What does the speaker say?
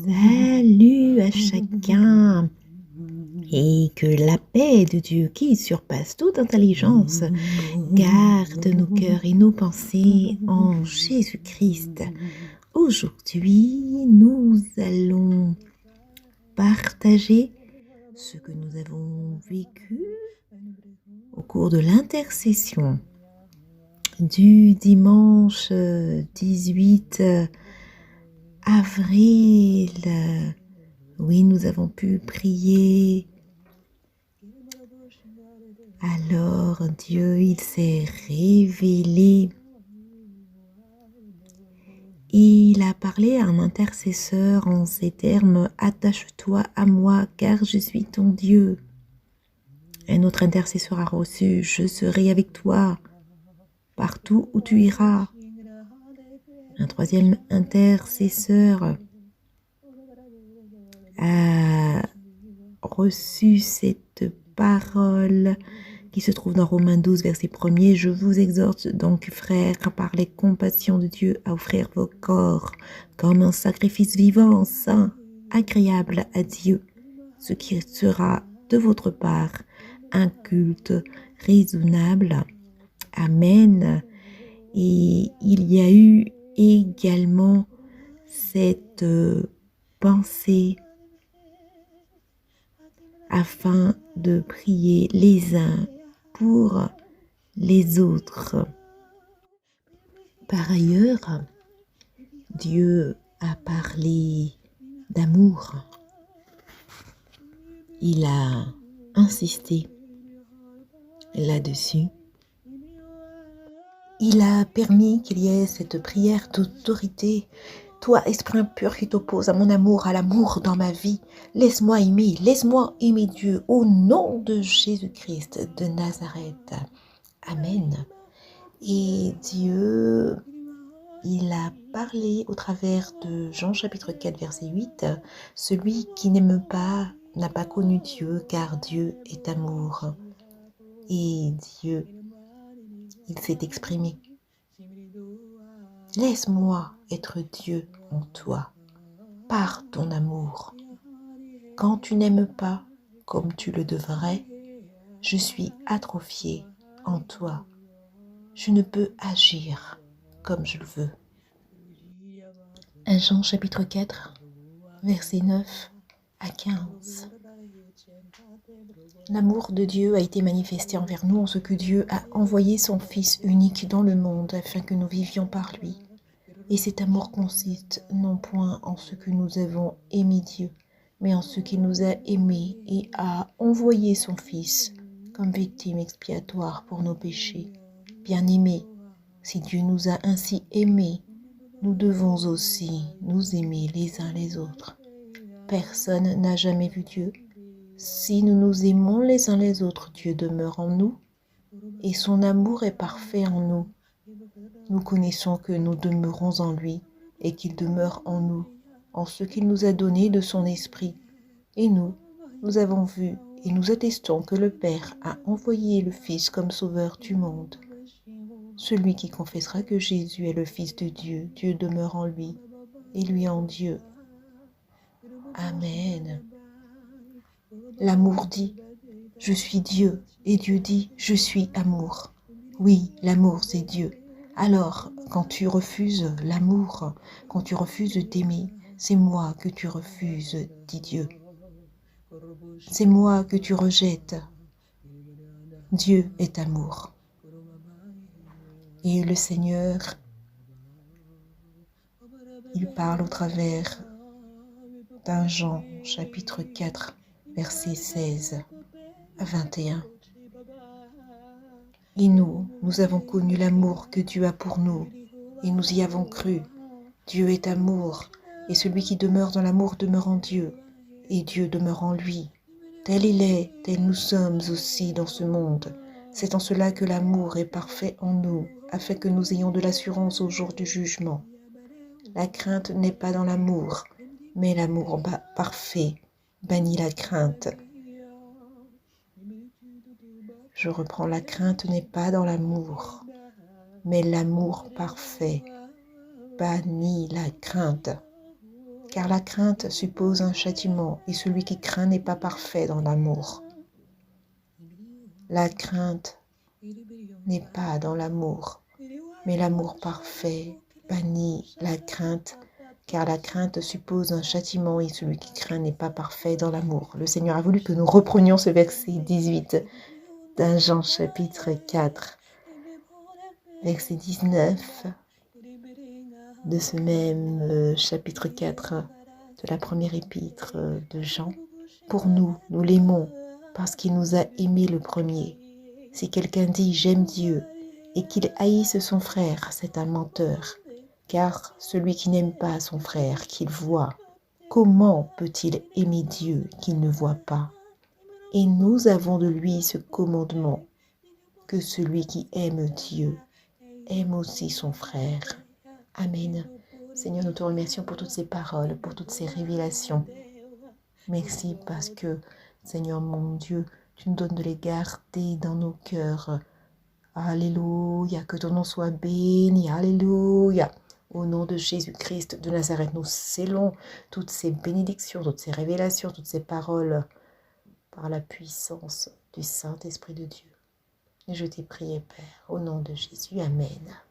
Salut à chacun et que la paix de Dieu qui surpasse toute intelligence garde nos cœurs et nos pensées en Jésus-Christ. Aujourd'hui, nous allons partager ce que nous avons vécu au cours de l'intercession du dimanche 18 avril. Oui, nous avons pu prier. Alors Dieu, il s'est révélé. Il a parlé à un intercesseur en ces termes: attache-toi à moi car je suis ton Dieu. Un autre intercesseur a reçu: je serai avec toi partout où tu iras. Un troisième intercesseur a reçu cette parole qui se trouve dans Romains 12, verset 1er. Je vous exhorte donc, frères, par les compassions de Dieu, à offrir vos corps comme un sacrifice vivant, saint, agréable à Dieu, ce qui sera de votre part un culte raisonnable. Amen. Et il y a eu également cette pensée afin de prier les uns pour les autres. Par ailleurs, Dieu a parlé d'amour. Il a insisté là-dessus. Il a permis qu'il y ait cette prière d'autorité. Toi, esprit impur qui t'oppose à mon amour, à l'amour dans ma vie, laisse-moi aimer Dieu au nom de Jésus-Christ de Nazareth. Amen. Et Dieu, il a parlé au travers de Jean chapitre 4 verset 8, celui qui n'aime pas n'a pas connu Dieu car Dieu est amour. Et Dieu, il s'est exprimé. Laisse-moi être Dieu en toi, par ton amour. Quand tu n'aimes pas comme tu le devrais, je suis atrophié en toi. Je ne peux agir comme je le veux. 1 Jean chapitre 4, versets 9 à 15. L'amour de Dieu a été manifesté envers nous en ce que Dieu a envoyé son Fils unique dans le monde afin que nous vivions par lui. Et cet amour consiste non point en ce que nous avons aimé Dieu, mais en ce qu'il nous a aimés et a envoyé son Fils comme victime expiatoire pour nos péchés. Bien-aimés, si Dieu nous a ainsi aimés, nous devons aussi nous aimer les uns les autres. Personne n'a jamais vu Dieu. Si nous nous aimons les uns les autres, Dieu demeure en nous et son amour est parfait en nous. Nous connaissons que nous demeurons en lui et qu'il demeure en nous, en ce qu'il nous a donné de son esprit. Et nous avons vu et nous attestons que le Père a envoyé le Fils comme sauveur du monde. Celui qui confessera que Jésus est le Fils de Dieu, Dieu demeure en lui et lui en Dieu. Amen. L'amour dit: je suis Dieu, et Dieu dit: je suis amour. Oui, l'amour c'est Dieu. Alors, quand tu refuses l'amour, quand tu refuses d'aimer, c'est moi que tu refuses, dit Dieu. C'est moi que tu rejettes. Dieu est amour. Et le Seigneur, il parle au travers d'un Jean chapitre 4, versets 16 à 21. Et nous avons connu l'amour que Dieu a pour nous, et nous y avons cru. Dieu est amour, et celui qui demeure dans l'amour demeure en Dieu, et Dieu demeure en lui. Tel il est, tel nous sommes aussi dans ce monde. C'est en cela que l'amour est parfait en nous, afin que nous ayons de l'assurance au jour du jugement. La crainte n'est pas dans l'amour, mais l'amour parfait bannit la crainte. Je reprends: la crainte n'est pas dans l'amour, mais l'amour parfait bannis la crainte. Car la crainte suppose un châtiment, et celui qui craint n'est pas parfait dans l'amour. La crainte n'est pas dans l'amour, mais l'amour parfait bannit la crainte, car la crainte suppose un châtiment, et celui qui craint n'est pas parfait dans l'amour. Le Seigneur a voulu que nous reprenions ce verset 18 d'un Jean chapitre 4, verset 19 de ce même chapitre 4 de la première épître de Jean. Pour nous, nous l'aimons parce qu'il nous a aimés le premier. Si quelqu'un dit « j'aime Dieu » et qu'il haïsse son frère, c'est un menteur. Car celui qui n'aime pas son frère qu'il voit, comment peut-il aimer Dieu qu'il ne voit pas? Et nous avons de lui ce commandement, que celui qui aime Dieu aime aussi son frère. Amen. Seigneur, nous te remercions pour toutes ces paroles, pour toutes ces révélations. Merci parce que, Seigneur mon Dieu, tu nous donnes de les garder dans nos cœurs. Alléluia, que ton nom soit béni. Alléluia. Au nom de Jésus-Christ de Nazareth, nous scellons toutes ces bénédictions, toutes ces révélations, toutes ces paroles par la puissance du Saint-Esprit de Dieu. Et je t'ai prié, Père, au nom de Jésus. Amen.